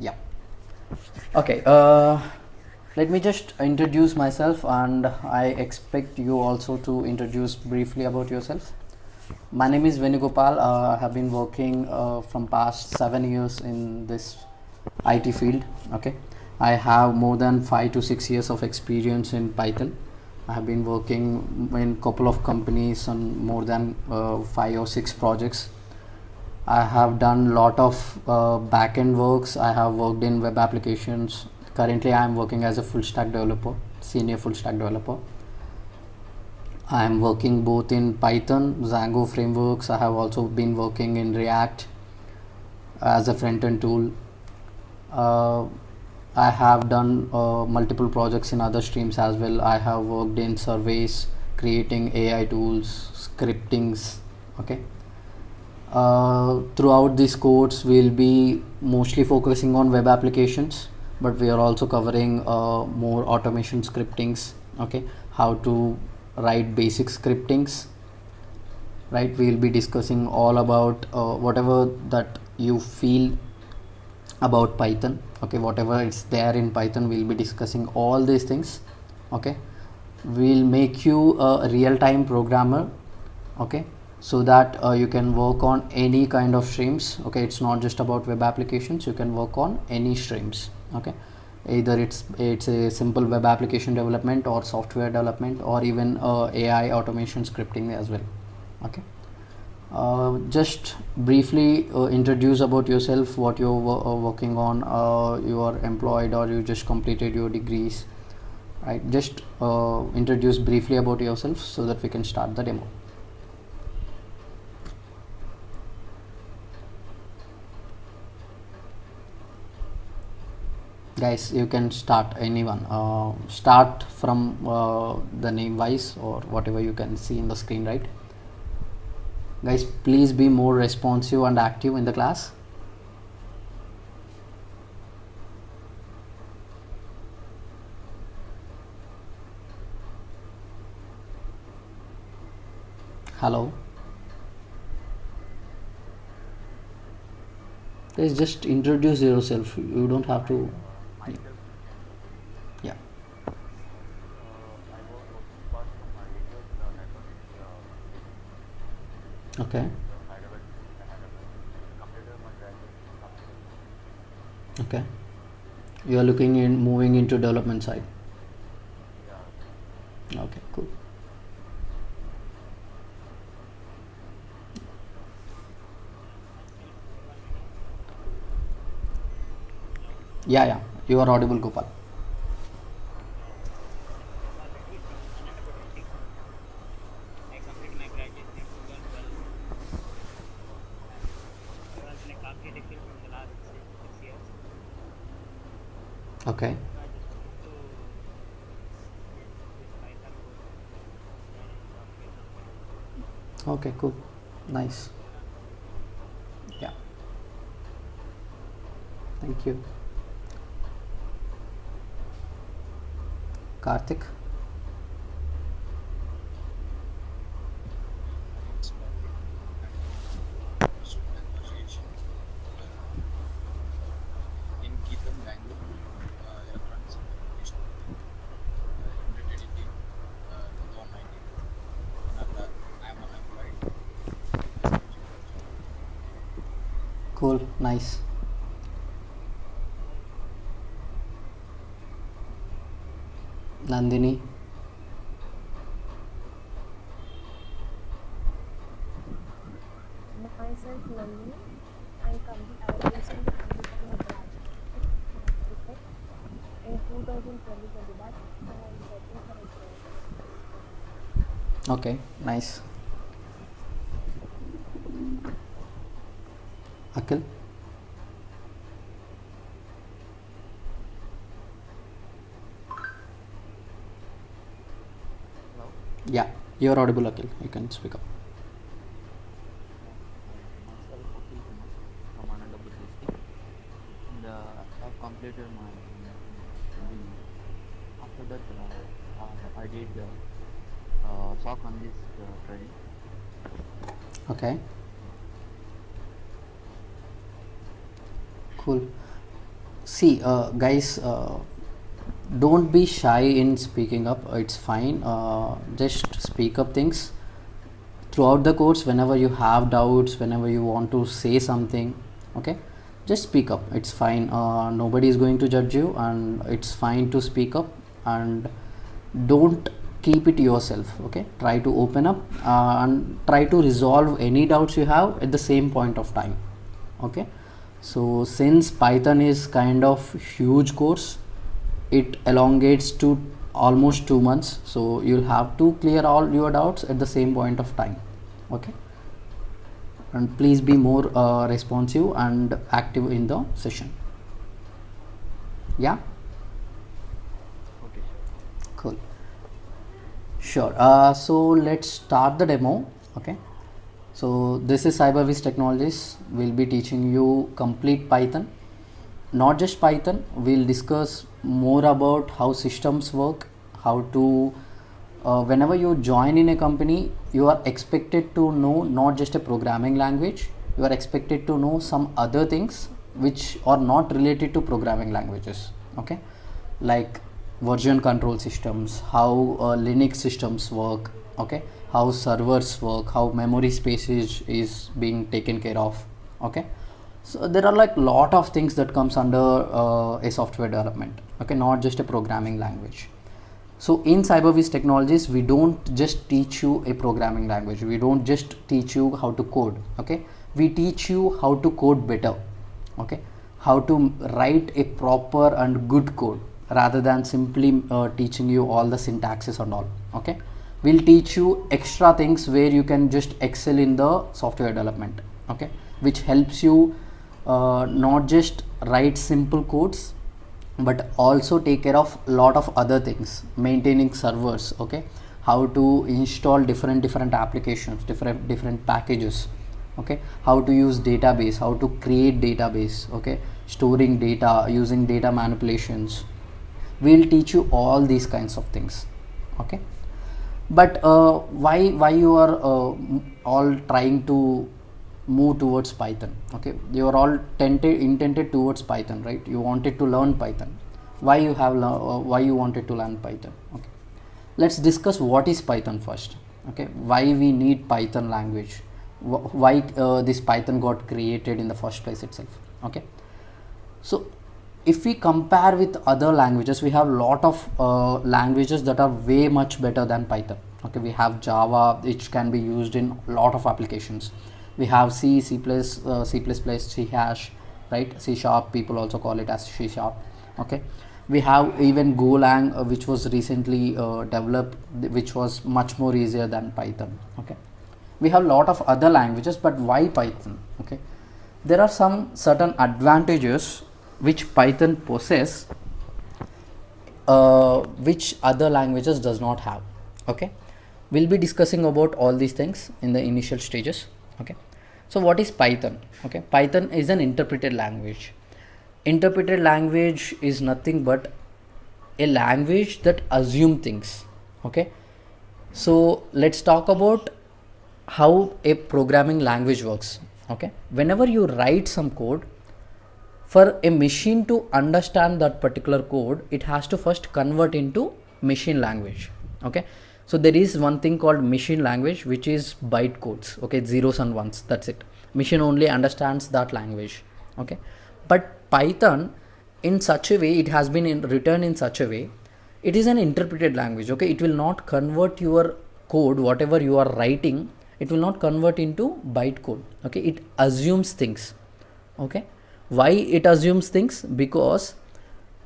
Yeah. Okay. Let me just introduce myself, and I expect you also to introduce briefly about yourself. My name is Venugopal. I have been working from past 7 years in this IT field. Okay, I have more than 5 to 6 years of experience in Python. I have been working in couple of companies on more than 5 or 6 projects. I have done lot of back-end works. I have worked in web applications. Currently, I am working as a full stack developer, senior full stack developer. I am working both in Python, Django frameworks. I have also been working in React as a front-end tool. Uh, I have done multiple projects in other streams as well. I have worked in surveys, creating AI tools, scriptings. Okay. Throughout this course, we'll be mostly focusing on web applications, but we are also covering more automation scriptings. Okay, how to write basic scriptings. Right, we'll be discussing all about whatever that you feel about Python. Okay, whatever it's there in Python, we'll be discussing all these things. Okay, we'll make you a real-time programmer. Okay, so that you can work on any kind of streams. Okay, it's not just about web applications, you can work on any streams. Okay, either it's a simple web application development or software development, or even AI automation scripting as well. Okay, just briefly introduce about yourself, what you're working on. You are employed or you just completed your degrees, right? Just introduce briefly about yourself so that we can start the demo. Guys, you can start, anyone. Start from the name wise or whatever you can see in the screen, right? Guys, please be more responsive and active in the class. Hello. Guys, just introduce yourself, you don't have to. Yeah. Okay. Okay, you are looking in moving into development side. Okay, cool. Yeah, yeah, you are audible, Gopal. Okay. Okay, cool. Nice. Yeah, thank you. Karthik. Cool, nice. Nandini. Myself, Nandini. I recently completed my graduation in architect in 2020 that and I'm searching for a job. Okay, nice. Akhil. Hello. Yeah, you are audible, Akhil, you can speak up. Myself Akhil Kumar from Anandapur district, and I have completed my engineering. After that, I did SOC analyst training. Okay, cool. See, guys, don't be shy in speaking up. It's fine. Just speak up things throughout the course. Whenever you have doubts, whenever you want to say something, okay, just speak up. It's fine. Nobody is going to judge you, and it's fine to speak up. And don't keep it yourself. Okay, try to open up and try to resolve any doubts you have at the same point of time. Okay, so since Python is kind of huge course, it elongates to almost 2 months, so you'll have to clear all your doubts at the same point of time. Okay, and please be more responsive and active in the session. Yeah, Okay, sure. cool. Sure. So let's start the demo. Okay, so this is CyberVis Technologies. We'll be teaching you complete Python, not just Python. We'll discuss more about how systems work, how to whenever you join in a company, you are expected to know not just a programming language, you are expected to know some other things which are not related to programming languages. Okay, like version control systems, how Linux systems work, okay, how servers work, how memory space is being taken care of. Okay, so there are like lot of things that comes under a software development. Okay, not just a programming language. So in CyberVis Technologies, we don't just teach you a programming language. We don't just teach you how to code. Okay, we teach you how to code better. Okay, how to write a proper and good code rather than simply teaching you all the syntaxes and all. Okay, we'll teach you extra things where you can just excel in the software development. Okay, which helps you not just write simple codes, but also take care of a lot of other things, maintaining servers. Okay, how to install different applications, different packages. Okay, how to use database, how to create database. Okay, storing data, using data manipulations. We'll teach you all these kinds of things. Okay, but why you are all trying to move towards Python? Okay, you are all intended towards Python, right? You wanted to learn Python. Why you have why you wanted to learn Python? Okay, let's discuss what is Python first. Okay, why we need Python language, why this Python got created in the first place itself. Okay, so if we compare with other languages, we have lot of languages that are way much better than Python. Okay, we have Java, which can be used in a lot of applications. We have C, C++, C hash, right? C sharp, people also call it as C sharp. Okay, we have even Golang, which was recently developed, which was much more easier than Python. Okay, we have a lot of other languages, but why Python? Okay, there are some certain advantages which Python possess, which other languages does not have. Okay, we'll be discussing about all these things in the initial stages. Okay, so what is Python? Okay, Python is an interpreted language. Interpreted language is nothing but a language that assume things. Okay, so let's talk about how a programming language works. Okay, whenever you write some code, for a machine to understand that particular code, it has to first convert into machine language. Okay, so there is one thing called machine language, which is byte codes. Okay, zeros and ones, that's it. Machine only understands that language. Okay, but Python, in such a way, it has been written in such a way, it is an interpreted language. Okay, it will not convert your code, whatever you are writing, it will not convert into byte code. Okay, it assumes things. Okay, why it assumes things? Because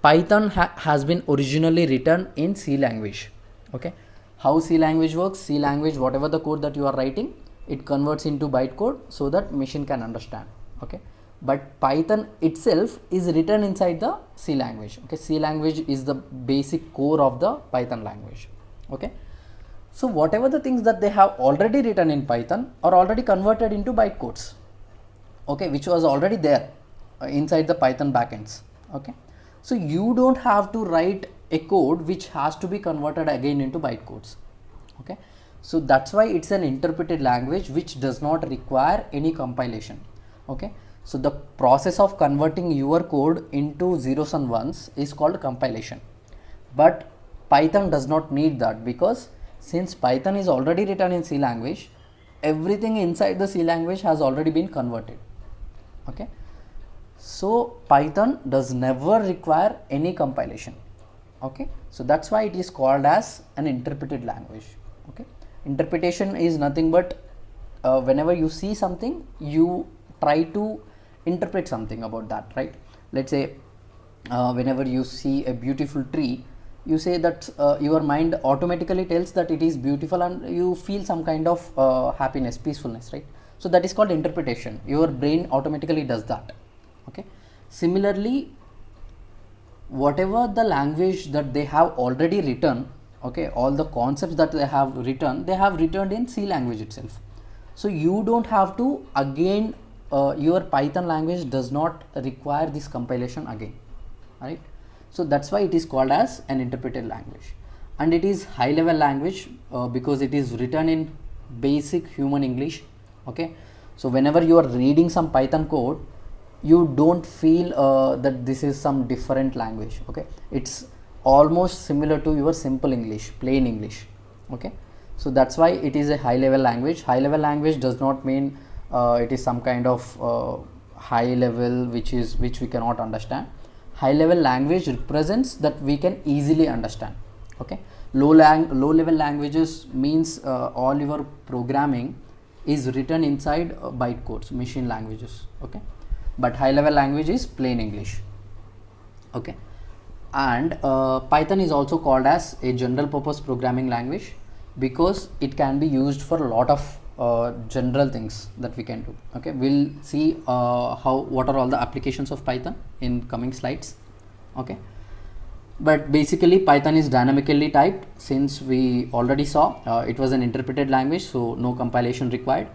Python has been originally written in C language. Okay, how C language works? C language, whatever the code that you are writing, it converts into bytecode so that machine can understand. Okay, but Python itself is written inside the C language. Okay, C language is the basic core of the Python language. Okay, so whatever the things that they have already written in Python are already converted into bytecodes. Okay, which was already there inside the Python backends. Okay, so you don't have to write a code which has to be converted again into bytecodes. Okay, so that's why it's an interpreted language which does not require any compilation. Okay, So the process of converting your code into zeros and ones is called compilation. But Python does not need that, because since Python is already written in C language, everything inside the C language has already been converted. Okay, so Python does never require any compilation. Okay, so that's why it is called as an interpreted language. Okay, interpretation is nothing but whenever you see something, you try to interpret something about that, right? Let's say whenever you see a beautiful tree, you say that your mind automatically tells that it is beautiful, and you feel some kind of happiness, peacefulness, right? So that is called interpretation. Your brain automatically does that. Okay, similarly, whatever the language that they have already written, okay, all the concepts that they have written in C language itself. So you don't have to again, your Python language does not require this compilation again, right? So that's why it is called as an interpreted language, and it is high level language because it is written in basic human English. Okay, so whenever you are reading some Python code, you don't feel that this is some different language. Okay, it's almost similar to your simple English, plain English. Okay, so that's why it is a high level language. High level language does not mean it is some kind of high level which we cannot understand. High level language represents that we can easily understand. Okay, low level languages means all your programming is written inside bytecodes, machine languages. Okay, but high level language is plain English. Okay, and Python is also called as a general purpose programming language because it can be used for a lot of general things that we can do. Okay, we'll see what are all the applications of Python in coming slides. Okay, but basically Python is dynamically typed, since we already saw it was an interpreted language, so no compilation required.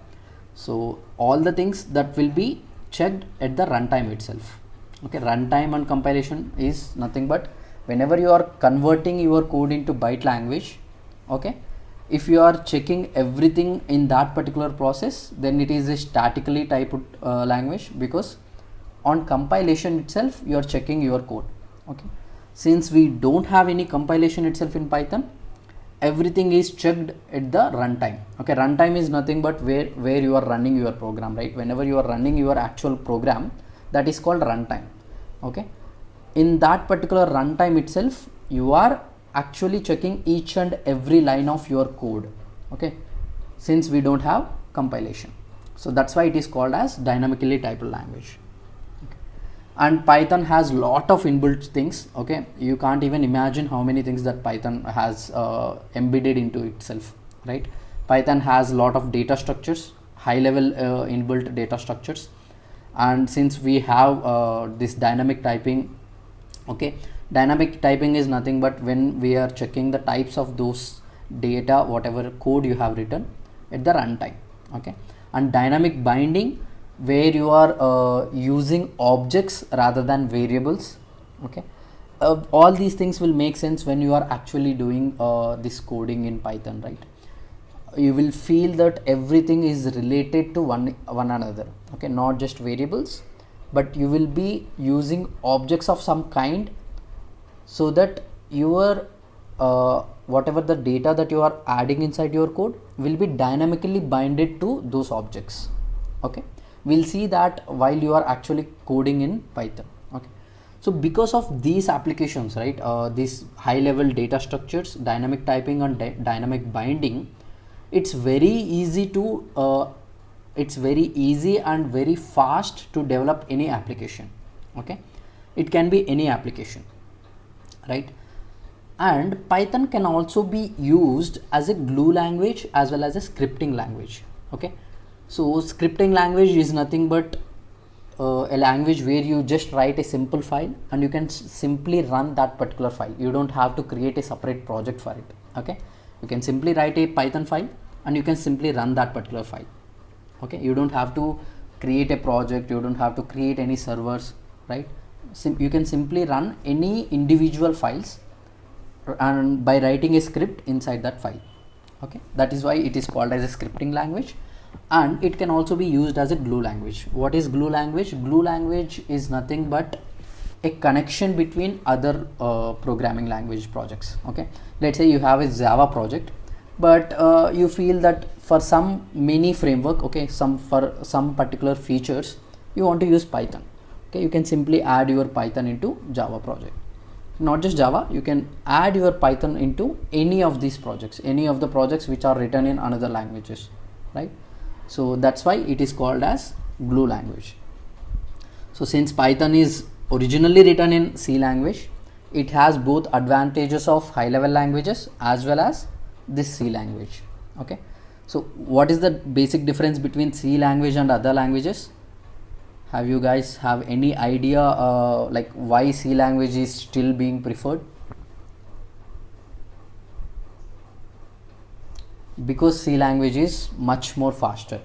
So all the things that will be checked at the runtime itself. Okay, runtime and compilation is nothing but whenever you are converting your code into byte language. Okay, if you are checking everything in that particular process, then it is a statically typed language, because on compilation itself you are checking your code. Okay, since we don't have any compilation itself in Python, everything is checked at the runtime. Okay, runtime is nothing but where you are running your program, right? Whenever you are running your actual program, that is called runtime. Okay, in that particular runtime itself, you are actually checking each and every line of your code. Okay, since we don't have compilation, so that's why it is called as dynamically typed language. Okay. And Python has lot of inbuilt things. Okay, you can't even imagine how many things that Python has embedded into itself, right? Python has a lot of data structures, high level inbuilt data structures, and since we have this dynamic typing. Okay, dynamic typing is nothing but when we are checking the types of those data, whatever code you have written at the runtime. Okay, and dynamic binding, where you are using objects rather than variables. Okay, all these things will make sense when you are actually doing this coding in Python, right? You will feel that everything is related to one another. Okay, not just variables, but you will be using objects of some kind, so that your whatever the data that you are adding inside your code will be dynamically binded to those objects. Okay, we'll see that while you are actually coding in Python. Okay, so because of these applications, right, these high level data structures, dynamic typing and dynamic binding, it's very easy and very fast to develop any application. Okay, it can be any application, right? And Python can also be used as a glue language as well as a scripting language. Okay, so scripting language is nothing but a language where you just write a simple file and you can simply run that particular file. You don't have to create a separate project for it. Okay, you can simply write a Python file and you can simply run that particular file. Okay, you don't have to create a project, you don't have to create any servers, right? You can simply run any individual files and by writing a script inside that file. Okay, that is why it is called as a scripting language. and it can also be used as a glue language. What is glue language? Glue language is nothing but a connection between other programming language projects. Okay, let's say you have a Java project, but you feel that for some mini framework, okay, for some particular features you want to use Python. Okay, you can simply add your Python into Java project. Not just Java, you can add your Python into any of these projects, any of the projects which are written in another languages, right? So that's why it is called as glue language. So since Python is originally written in C language, it has both advantages of high level languages as well as this C language. Okay, so what is the basic difference between C language and other languages? Have you guys have any idea like why C language is still being preferred? Because C language is much more faster.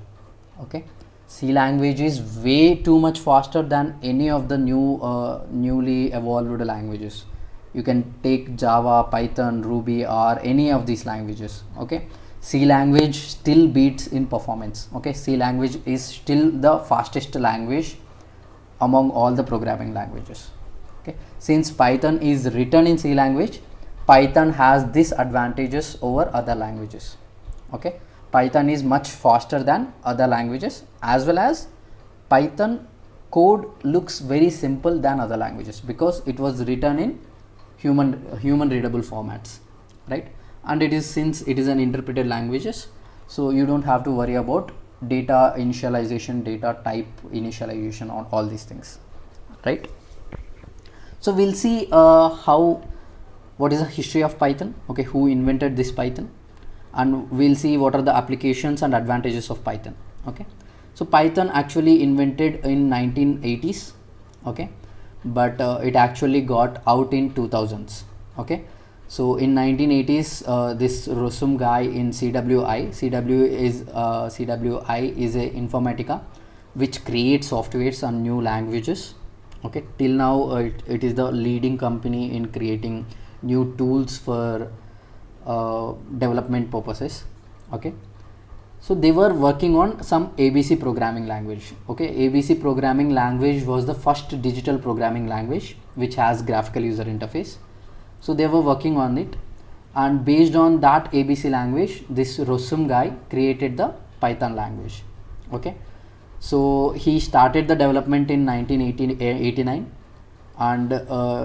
Okay, C language is way too much faster than any of the newly evolved languages. You can take Java, Python, Ruby, or any of these languages. Okay, C language still beats in performance. Okay, C language is still the fastest language among all the programming languages. Okay, since Python is written in C language, Python has disadvantages over other languages. Okay, Python is much faster than other languages, as well as Python code looks very simple than other languages because it was written in human readable formats, right? And it is, since it is an interpreted languages, so you don't have to worry about data initialization, data type initialization, on all these things, right? So we'll see what is the history of Python, okay, who invented this Python, and we'll see what are the applications and advantages of Python. Okay, so Python actually invented in 1980s, okay, but it actually got out in 2000s. Okay, so in 1980s, this Rossum guy in CWI is a Informatica which creates softwares and new languages. Okay, till now it is the leading company in creating new tools for development purposes. Okay, so they were working on some ABC programming language. Okay, ABC programming language was the first digital programming language which has graphical user interface. So they were working on it, and based on that ABC language, this Rossum guy created the Python language. Okay, so he started the development in 1989, and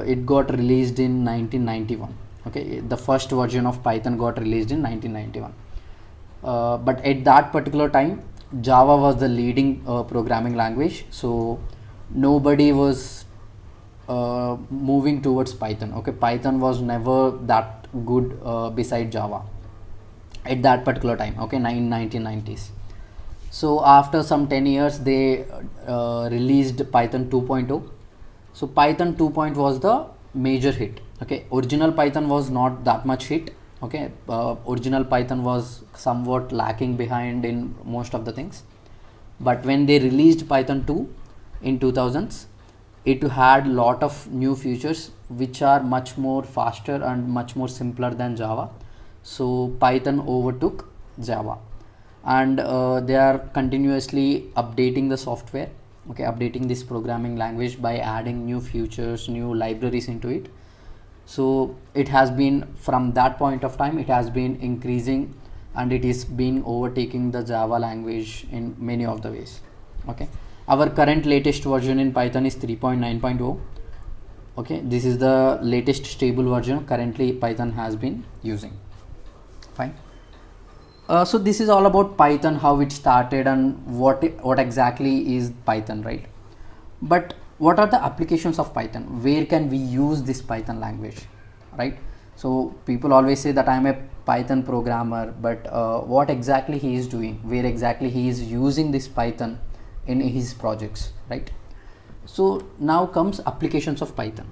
it got released in 1991. Okay, the first version of Python got released in 1991. But at that particular time, Java was the leading programming language, so nobody was moving towards Python. Okay, Python was never that good beside Java at that particular time. Okay, in 1990s. So after some 10 years, they released Python 2.0. So Python 2.0 was the major hit. Okay, original Python was not that much hit. Okay, original Python was somewhat lacking behind in most of the things, but when they released Python 2 in 2000s, it had lot of new features which are much more faster and much more simpler than Java. So Python overtook Java, and they are continuously updating the software. Okay, updating this programming language by adding new features, new libraries into it. So it has been, from that point of time, it has been increasing, and it is been overtaking the Java language in many of the ways. Okay, our current latest version in Python is 3.9.0. okay, this is the latest stable version currently Python has been using. Fine. So this is all about Python, how it started and what exactly is Python, right? But what are the applications of Python? Where can we use this Python language, right? So people always say that I'm a Python programmer, but what exactly he is doing, where exactly he is using this Python in his projects, right? So now comes applications of Python.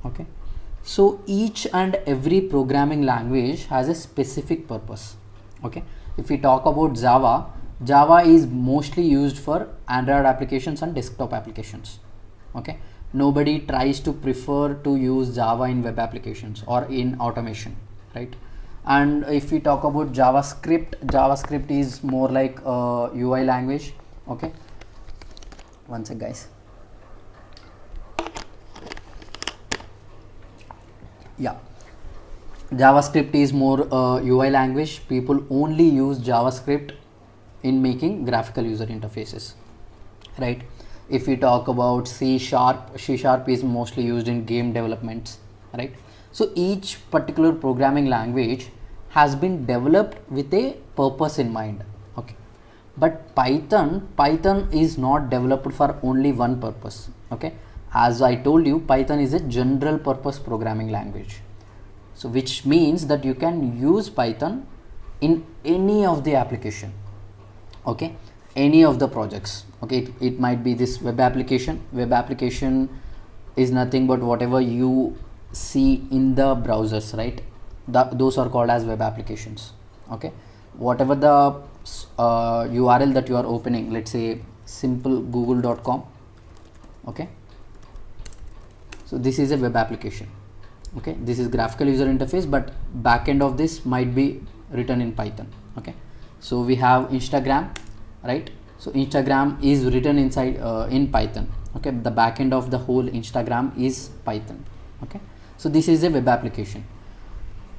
Okay, so each and every programming language has a specific purpose. Okay, if we talk about Java, Java is mostly used for Android applications and desktop applications. Okay, nobody tries to prefer to use Java in web applications or in automation, right? And if we talk about JavaScript is more like a UI language. Okay, one sec guys. Yeah, JavaScript is more UI language. People only use JavaScript in making graphical user interfaces, right? If we talk about C sharp is mostly used in game developments, right? So each particular programming language has been developed with a purpose in mind. Okay, but Python is not developed for only one purpose. Okay, as I told you, Python is a general purpose programming language. So which means that you can use Python in any of the application, okay, any of the projects. Okay, it might be this web application is nothing but whatever you see in the browsers, right? Those are called as web applications. Okay, whatever the URL that you are opening, let's say simple google.com. Okay, so this is a web application. Okay, this is graphical user interface, but backend of this might be written in Python. Okay, so we have Instagram, right? So Instagram is written inside in Python. Okay, the backend of the whole Instagram is Python. Okay, so this is a web application.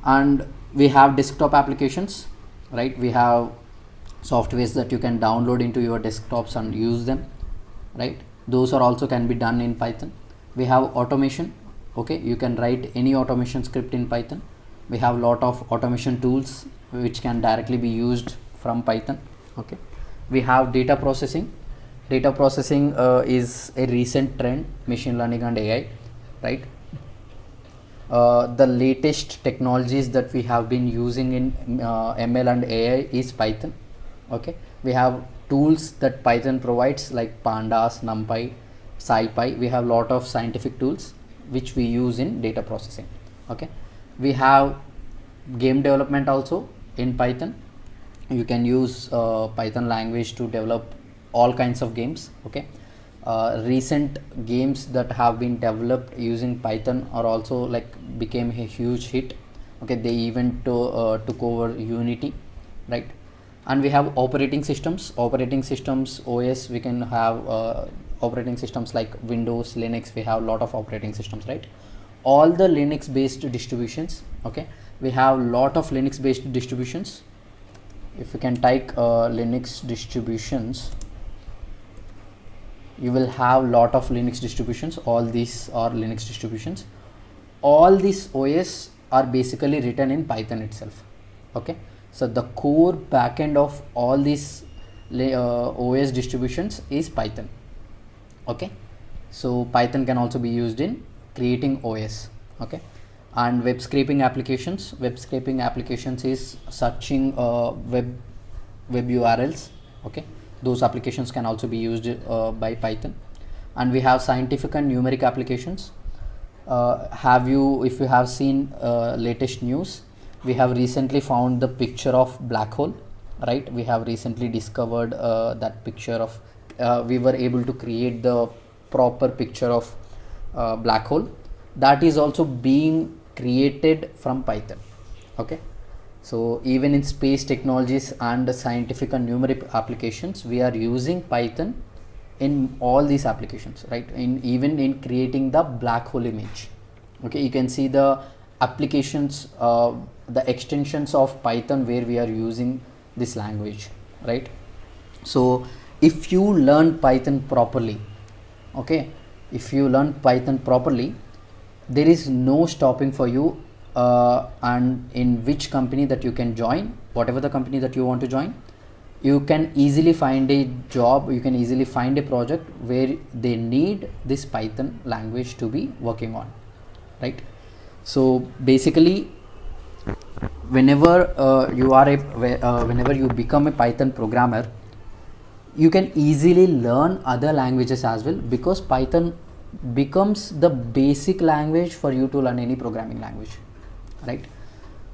And we have desktop applications, right? We have softwares that you can download into your desktops and use them, right? Those are also can be done in Python. We have automation. Okay, you can write any automation script in Python. We have lot of automation tools which can directly be used from Python. Okay, we have data processing. Data processing is a recent trend, machine learning and AI, right? The latest technologies that we have been using in ML and AI is Python. Okay, we have tools that Python provides like pandas, numpy, scipy. We have lot of scientific tools which we use in data processing. Okay, we have game development also in Python. You can use Python language to develop all kinds of games. Okay, recent games that have been developed using Python are also like became a huge hit. Okay, they even took over Unity, right? And we have operating systems. OS, we can have operating systems like Windows, Linux. We have a lot of operating systems, right? All the Linux based distributions. Okay, we have lot of Linux based distributions. If you can type Linux distributions, you will have lot of Linux distributions. All these are Linux distributions. All these OS are basically written in Python itself. Okay, so the core backend of all these OS distributions is Python. Okay, so Python can also be used in creating OS. Okay, and web scraping applications. Web scraping applications is searching web URLs. Okay, those applications can also be used by Python. And we have scientific and numeric applications. If you have seen latest news, we have recently found the picture of black hole, right? We have recently discovered that picture of we were able to create the proper picture of black hole. That is also being created from Python. Okay, so even in space technologies and scientific and numeric applications, we are using Python in all these applications, right? Even in creating the black hole image. Okay, you can see the applications, the extensions of Python where we are using this language, right? So if you learn Python properly, okay, if you learn Python properly, there is no stopping for you and in which company that you can join, whatever the company that you want to join, you can easily find a job, you can easily find a project where they need this Python language to be working on, right? So basically whenever you become a Python programmer, you can easily learn other languages as well, because Python becomes the basic language for you to learn any programming language, right?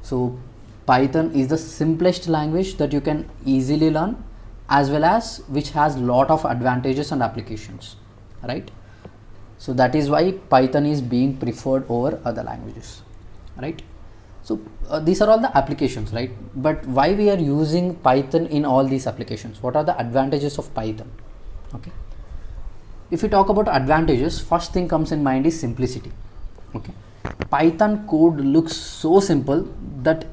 So Python is the simplest language that you can easily learn, as well as which has lot of advantages and applications, right? So that is why Python is being preferred over other languages, right? So these are all the applications, right? But why we are using Python in all these applications? What are the advantages of Python? Okay. If we talk about advantages, first thing comes in mind is simplicity. Okay. Python code looks so simple that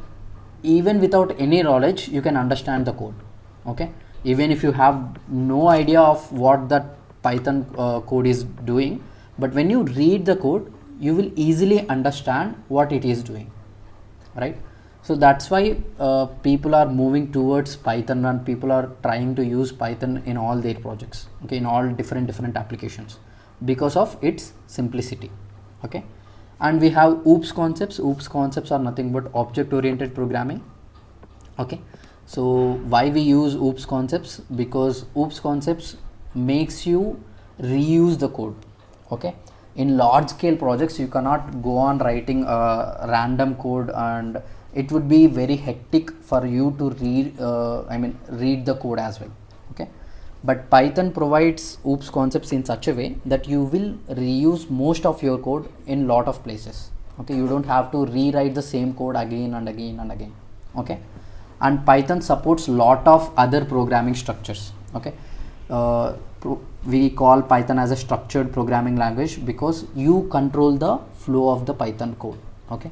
even without any knowledge you can understand the code. Okay. Even if you have no idea of what that Python code is doing, but when you read the code, you will easily understand what it is doing, right? So that's why people are moving towards Python, and people are trying to use Python in all their projects, okay, in all different applications, because of its simplicity. Okay. And we have OOPS concepts. OOPS concepts are nothing but object oriented programming. Okay. So why we use OOPS concepts? Because OOPS concepts makes you reuse the code. Okay. In large scale projects you cannot go on writing a random code, and it would be very hectic for you to read the code as well. Okay. But Python provides OOPS concepts in such a way that you will reuse most of your code in lot of places. Okay. You don't have to rewrite the same code again and again and again. Okay. And Python supports lot of other programming structures. Okay. We call Python as a structured programming language because you control the flow of the Python code. Okay.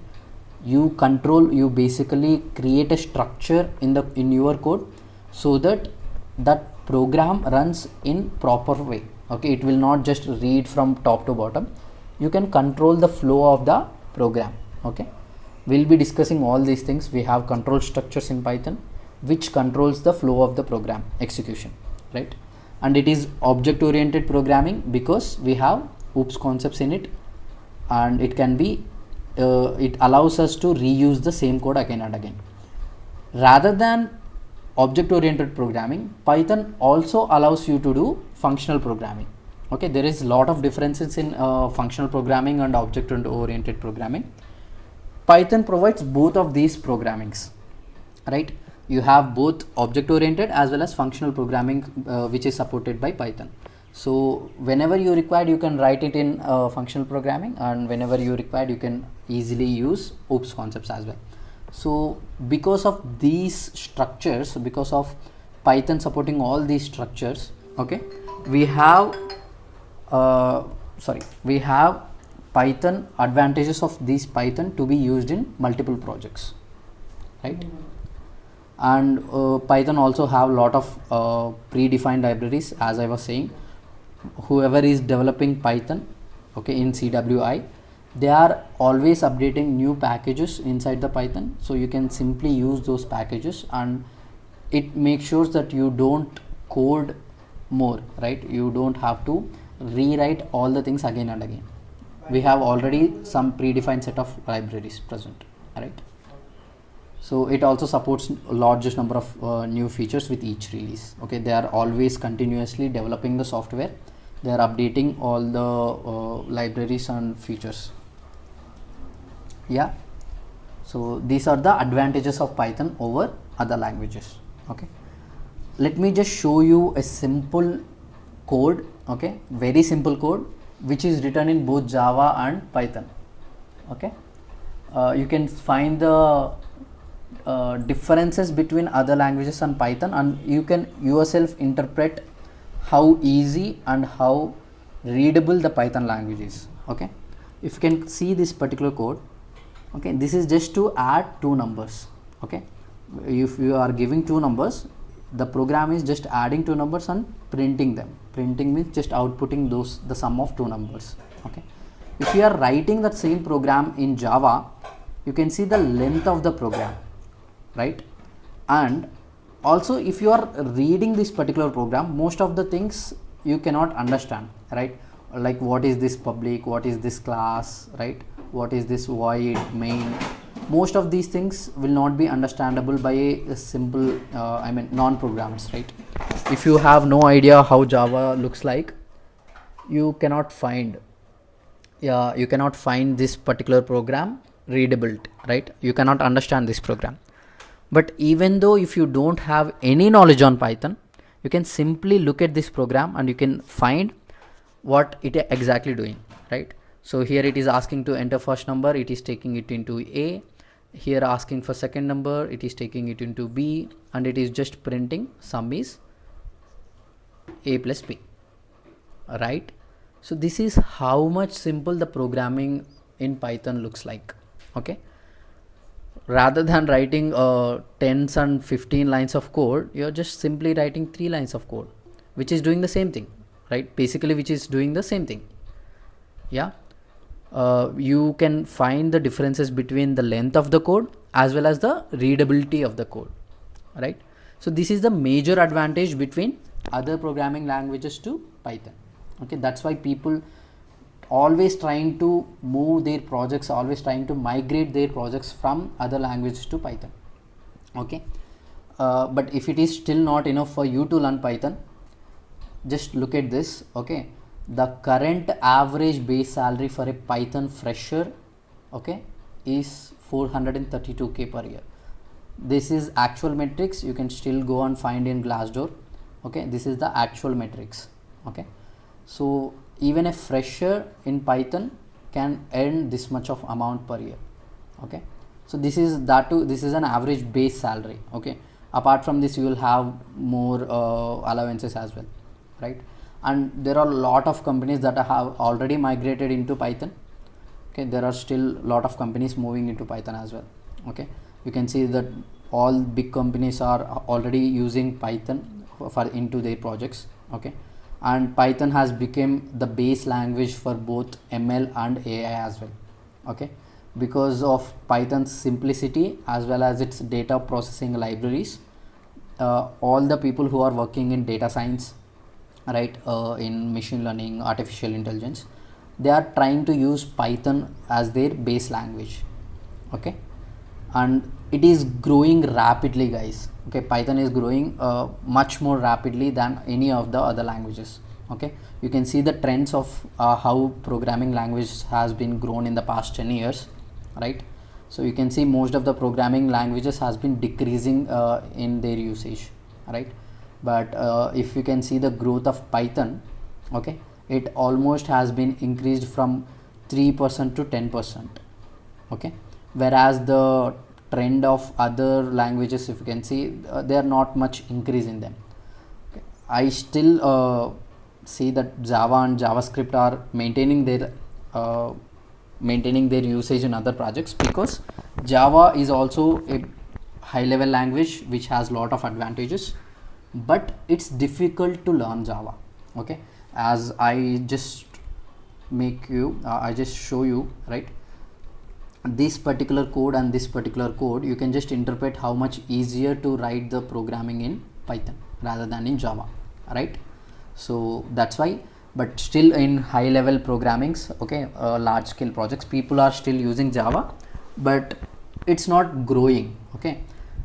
You basically create a structure in your code so that that program runs in proper way. Okay. It will not just read from top to bottom. You can control the flow of the program. Okay. We'll be discussing all these things. We have control structures in Python which controls the flow of the program execution, right? And it is object oriented programming because we have OOPS concepts in it, and it can be it allows us to reuse the same code again and again. Rather than object oriented programming, Python also allows you to do functional programming. Okay. There is a lot of differences in functional programming and object oriented programming. Python provides both of these programmings, right? You have both object oriented as well as functional programming which is supported by Python. So whenever you require, you can write it in functional programming, and whenever you require, you can easily use OOPS concepts as well. So because of these structures, because of Python supporting all these structures, okay, we have Python advantages of these Python to be used in multiple projects, right? And Python also have lot of predefined libraries. As I was saying, whoever is developing Python, okay, in CWI, they are always updating new packages inside the Python, so you can simply use those packages, and it makes sure that you don't code more, right? You don't have to rewrite all the things again and again. We have already some predefined set of libraries present, right? So it also supports largest number of new features with each release. Okay. They are always continuously developing the software. They are updating all the libraries and features. Yeah. So these are the advantages of Python over other languages. Okay. Let me just show you a simple code. Okay. Very simple code which is written in both Java and Python. Okay. You can find the differences between other languages and Python, and you can yourself interpret how easy and how readable the Python language is. Okay. If you can see this particular code, okay, this is just to add two numbers. Okay. If you are giving two numbers, the program is just adding two numbers and printing them. Printing means just outputting the sum of two numbers. Okay. If you are writing that same program in Java, you can see the length of the program, right? And also if you are reading this particular program, most of the things you cannot understand, right? Like what is this public, what is this class, right? What is this void main? Most of these things will not be understandable by a simple non-programmers, right? If you have no idea how Java looks like, you cannot find this particular program readable, right? You cannot understand this program. But even though if you don't have any knowledge on Python, you can simply look at this program and you can find what it is exactly doing, right? So here it is asking to enter first number, it is taking it into A. here asking for second number, it is taking it into B, and it is just printing sum is A plus B, right? So this is how much simple the programming in Python looks like. Okay, rather than writing 10 and 15 lines of code, you're just simply writing 3 lines of code, which is doing the same thing, right? Basically, which is doing the same thing. Yeah, you can find the differences between the length of the code as well as the readability of the code, right? So this is the major advantage between other programming languages to Python. Okay, that's why people always trying to move their projects, always trying to migrate their projects from other languages to Python. Okay, but if it is still not enough for you to learn Python, just look at this. Okay, the current average base salary for a Python fresher, okay, is 432k per year. This is actual metrics. You can still go and find in Glassdoor. Okay, this is the actual metrics. Okay, so even a fresher in Python can earn this much of amount per year. Okay, so this is that too, this is an average base salary. Okay, apart from this you will have more allowances as well, right? And there are a lot of companies that have already migrated into Python. Okay, there are still a lot of companies moving into Python as well. Okay, you can see that all big companies are already using Python for into their projects. Okay, and Python has become the base language for both ML and AI as well. Okay, because of Python's simplicity as well as its data processing libraries, all the people who are working in data science, right, in machine learning, artificial intelligence, they are trying to use Python as their base language. Okay, and it is growing rapidly, guys. Okay, Python is growing much more rapidly than any of the other languages. Okay, you can see the trends of how programming language has been grown in the past 10 years, right? So you can see most of the programming languages has been decreasing in their usage, right? But if you can see the growth of Python, okay, it almost has been increased from 3% to 10%. Okay, whereas the trend of other languages, if you can see, they are not much increase in them. Okay. I still see that Java and JavaScript are maintaining their usage in other projects, because Java is also a high level language which has lot of advantages, but it's difficult to learn Java. Okay, as I just I just show you, right, this particular code and this particular code, you can just interpret how much easier to write the programming in Python rather than in Java, right? So that's why, but still in high level programmings, okay, large scale projects, people are still using Java, but it's not growing. Okay,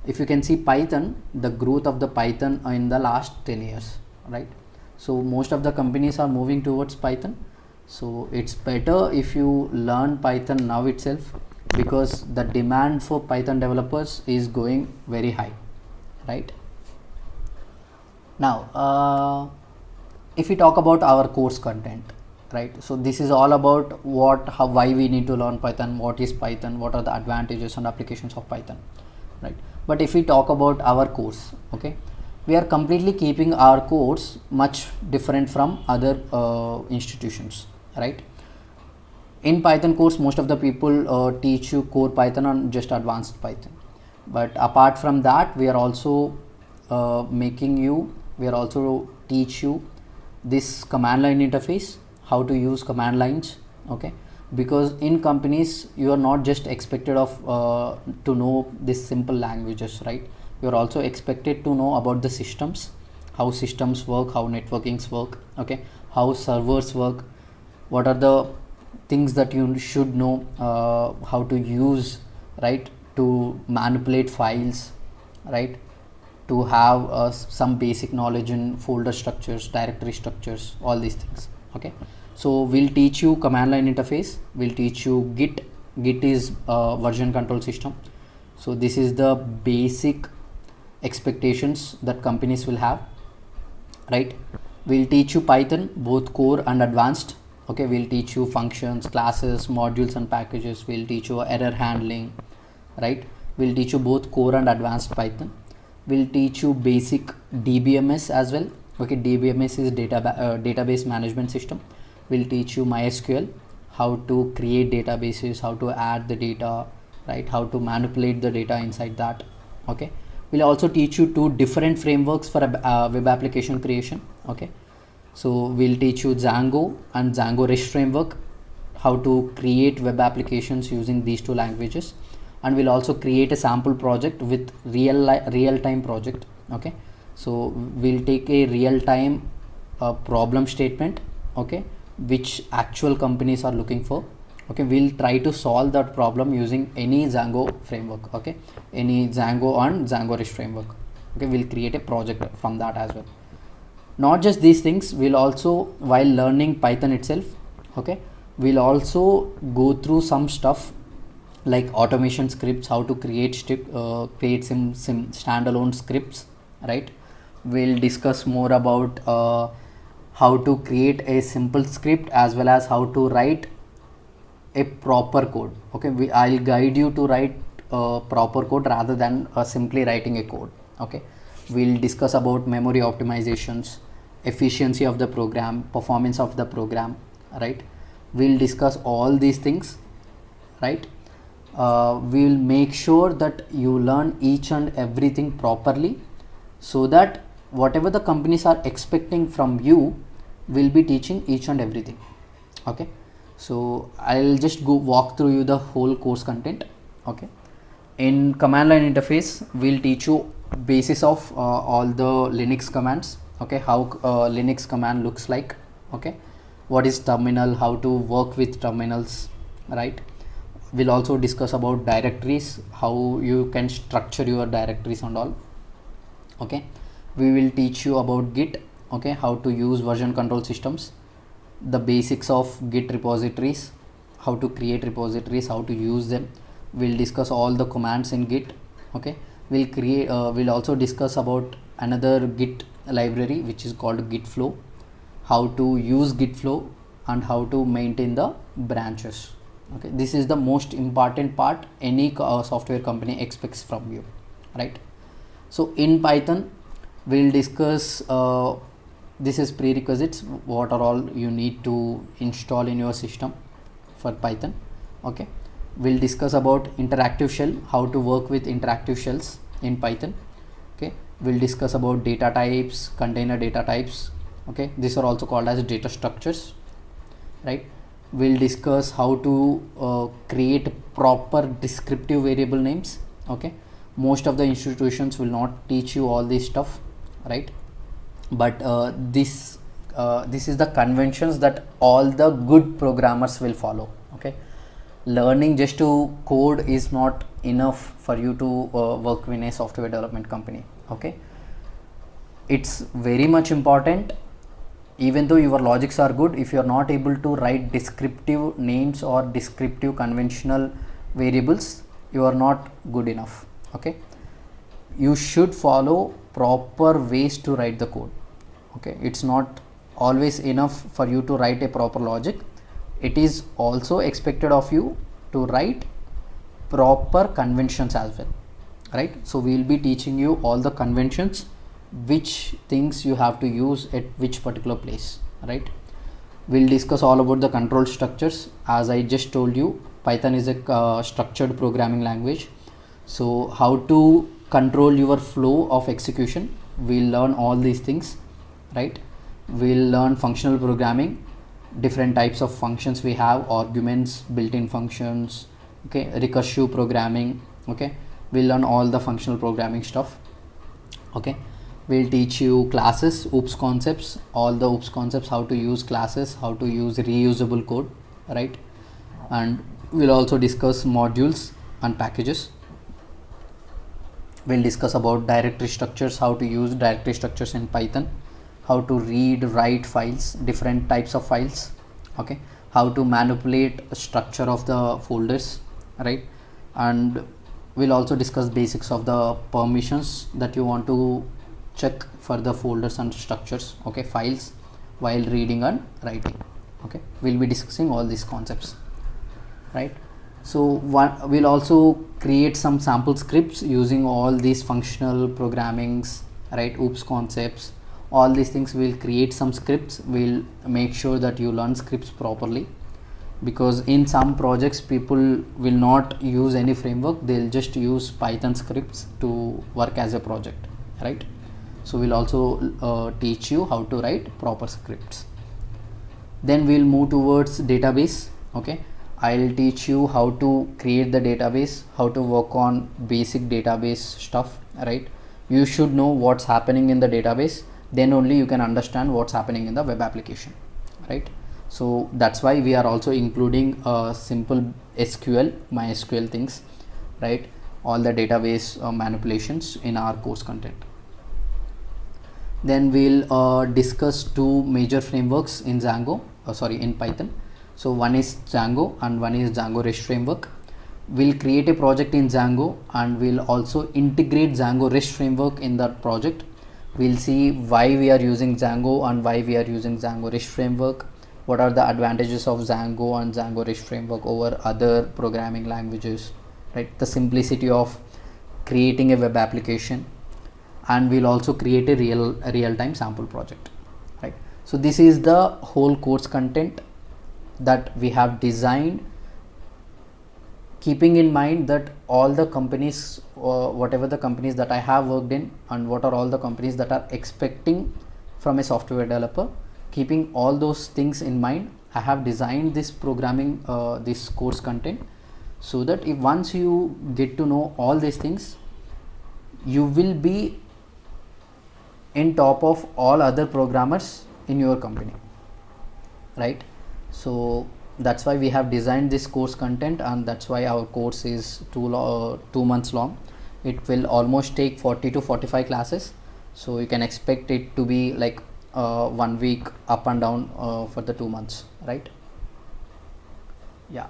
if you can see Python, the growth of the Python in the last 10 years, right? So most of the companies are moving towards Python. So it's better if you learn Python now itself, because the demand for Python developers is going very high, right? Now if we talk about our course content, right, so this is all about why we need to learn Python, what is Python, what are the advantages and applications of Python, right? But if we talk about our course, okay, we are completely keeping our course much different from other institutions, right? In Python course, most of the people teach you core Python and just advanced Python, but apart from that, we are also teach you this command line interface, how to use command lines. Okay, because in companies you are not just expected of to know these simple languages, right? You are also expected to know about the systems, how systems work, how networkings work, okay, how servers work, what are the things that you should know, how to use, right, to manipulate files, right, to have some basic knowledge in folder structures, directory structures, all these things. Okay, so we'll teach you command line interface, we'll teach you Git is version control system. So this is the basic expectations that companies will have, right? We'll teach you Python, both core and advanced. Okay, we'll teach you functions, classes, modules and packages. We'll teach you error handling, right? We'll teach you both core and advanced Python. We'll teach you basic DBMS as well. Okay, DBMS is database management system. We'll teach you MySQL, how to create databases, how to add the data, right? How to manipulate the data inside that. Okay, we'll also teach you two different frameworks for web application creation. Okay, so we'll teach you Django and Django REST framework, how to create web applications using these two languages, and we'll also create a sample project with real-time project. Okay, so we'll take a real-time problem statement, okay, which actual companies are looking for. Okay, we'll try to solve that problem using any Django framework. Okay, any Django and Django REST framework. Okay, we'll create a project from that as well. Not just these things, we'll also, while learning Python itself, okay, we'll also go through some stuff like automation scripts, how to create some standalone scripts, right? We'll discuss more about how to create a simple script as well as how to write a proper code. Okay, I'll guide you to write proper code rather than simply writing a code. Okay, we'll discuss about memory optimizations, efficiency of the program, performance of the program, right? We'll discuss all these things, right? We'll make sure that you learn each and everything properly, so that whatever the companies are expecting from you, will be teaching each and everything. Okay, so I'll just go walk through you the whole course content. Okay, in command line interface, we'll teach you basis of all the Linux commands. Okay, how Linux command looks like. Okay, what is terminal, how to work with terminals, right? We'll also discuss about directories, how you can structure your directories and all. Okay, we will teach you about Git. Okay, how to use version control systems, the basics of Git repositories, how to create repositories, how to use them. We'll discuss all the commands in Git. Okay, we'll also discuss about another Git library which is called Git flow, how to use Git flow and how to maintain the branches. Okay, this is the most important part any software company expects from you, right? So in Python, we'll discuss this is prerequisites, what are all you need to install in your system for Python. Okay, we'll discuss about interactive shell, how to work with interactive shells in Python. Okay, we'll discuss about data types, container data types. Okay, these are also called as data structures, right? We'll discuss how to create proper descriptive variable names. Okay, most of the institutions will not teach you all this stuff, right? But this is the conventions that all the good programmers will follow. Okay, learning just to code is not enough for you to work in a software development company. Okay, it's very much important. Even though your logics are good, if you are not able to write descriptive names or descriptive conventional variables, you are not good enough. Okay, you should follow proper ways to write the code. Okay, it's not always enough for you to write a proper logic. It is also expected of you to write proper conventions as well, right? So we will be teaching you all the conventions, which things you have to use at which particular place, right? We'll discuss all about the control structures. As I just told you, Python is a structured programming language. So how to control your flow of execution, we'll learn all these things, right? We'll learn functional programming, different types of functions we have, arguments, built-in functions. Okay, recursive programming. Okay, we'll learn all the functional programming stuff. Okay, we'll teach you classes, OOPS concepts, all the OOPS concepts, how to use classes, how to use reusable code, right? And we'll also discuss modules and packages. We'll discuss about directory structures, how to use directory structures in Python, how to read, write files, different types of files. Okay, how to manipulate a structure of the folders, right? And we'll also discuss basics of the permissions that you want to check for the folders and structures, okay, files, while reading and writing. Okay, we'll be discussing all these concepts, right? So we'll also create some sample scripts using all these functional programmings, right? Oops concepts, all these things. We'll create some scripts. We'll make sure that you learn scripts properly, because in some projects people will not use any framework, they'll just use Python scripts to work as a project, right? So we'll also teach you how to write proper scripts. Then we'll move towards database. Okay, I'll teach you how to create the database, how to work on basic database stuff, right? You should know what's happening in the database, then only you can understand what's happening in the web application, right? So that's why we are also including simple SQL, MySQL things, right? All the database manipulations in our course content. Then we'll discuss two major frameworks in in Python. So one is Django and one is Django REST framework. We'll create a project in Django and we'll also integrate Django REST framework in that project. We'll see why we are using Django and why we are using Django REST framework. What are the advantages of Django and Django REST framework over other programming languages, right? The simplicity of creating a web application, and we'll also create a real-time sample project, right? So this is the whole course content that we have designed, keeping in mind that all the companies, whatever the companies that I have worked in, and what are all the companies that are expecting from a software developer, keeping all those things in mind, I have designed this programming, this course content, so that if once you get to know all these things, you will be in top of all other programmers in your company, right? So that's why we have designed this course content, and that's why our course is 2 months long. It will almost take 40 to 45 classes, so you can expect it to be like 1 week up and down for the 2 months, right? Yeah.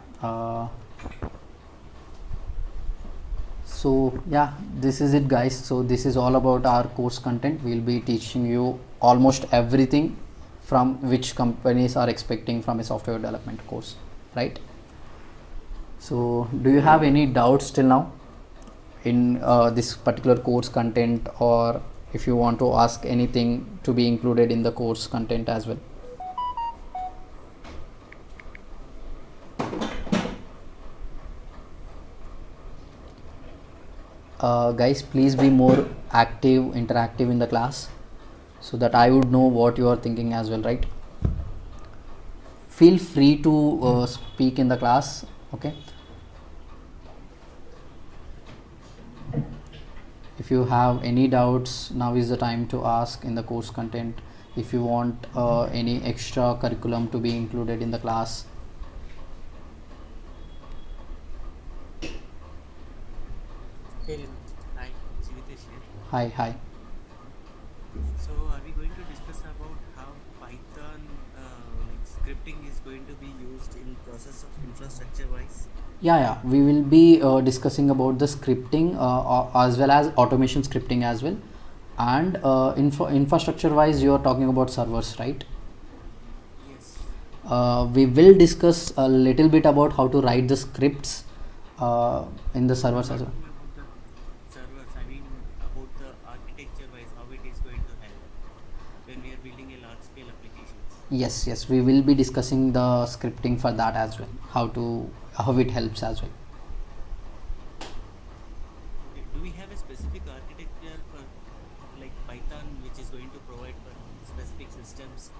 So yeah, this is it, guys. So this is all about our course content. We'll be teaching you almost everything from which companies are expecting from a software development course, right? So do you have any doubts till now in this particular course content, or if you want to ask anything to be included in the course content as well? Guys, please be more active, interactive in the class, so that I would know what you are thinking as well, right? Feel free to speak in the class. Okay, if you have any doubts, now is the time to ask in the course content. If you want any extra curriculum to be included in the class. Hey, hi, Jivitesh here. Hi. So, are we going to discuss about how Python scripting is going to be used in process of infrastructure wise? Yeah, we will be discussing about the scripting as well as automation scripting as well, and infrastructure wise you are talking about servers, right? Yes. We will discuss a little bit about how to write the scripts in the servers as well. Talking about the servers, I mean about the architecture wise, how it is going to help when we are building a large scale applications. Yes, we will be discussing the scripting for that as well, how it helps as well. Okay. Do we have a specific architecture for like Python which is going to provide for specific systems,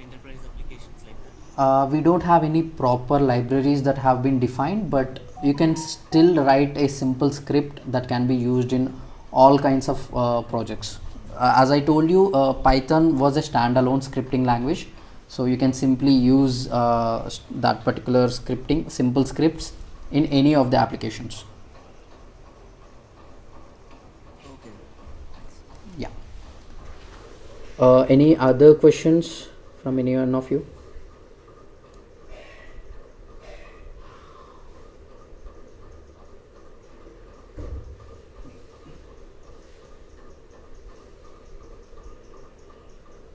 enterprise applications like that? We don't have any proper libraries that have been defined, but you can still write a simple script that can be used in all kinds of projects. As I told you, Python was a standalone scripting language, so you can simply use that particular scripting, simple scripts, in any of the applications. Okay. Yeah. Any other questions from anyone of you?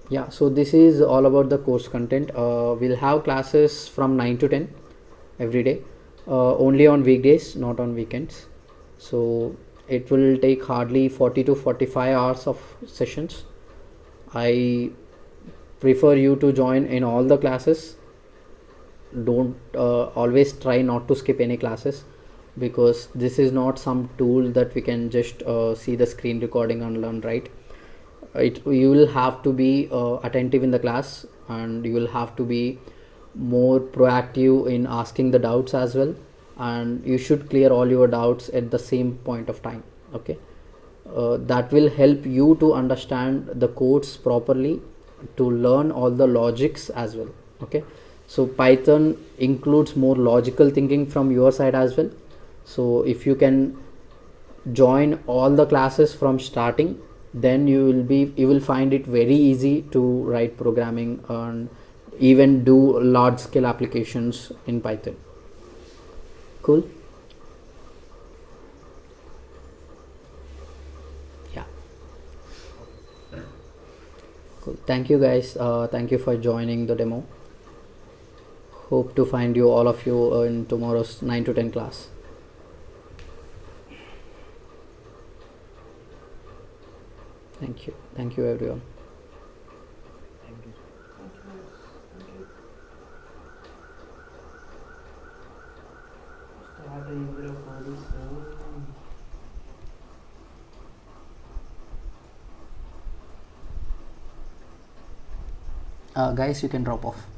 Yeah, so this is all about the course content. We'll have classes from 9 to 10 every day. only on weekdays, not on weekends. So it will take hardly 40 to 45 hours of sessions. I prefer you to join in all the classes. Don't always try not to skip any classes, because this is not some tool that we can just see the screen recording and learn, right? You will have to be attentive in the class, and you will have to be more proactive in asking the doubts as well, and you should clear all your doubts at the same point of time. Okay, that will help you to understand the codes properly, to learn all the logics as well. Okay, so Python includes more logical thinking from your side as well. So if you can join all the classes from starting, then you will find it very easy to write programming and even do large scale applications in Python. Cool. Yeah, cool. Thank you guys, thank you for joining the demo. Hope to find you, all of you, in tomorrow's 9 to 10 class. Thank you everyone. Thank you. Start a video for this. Guys, you can drop off.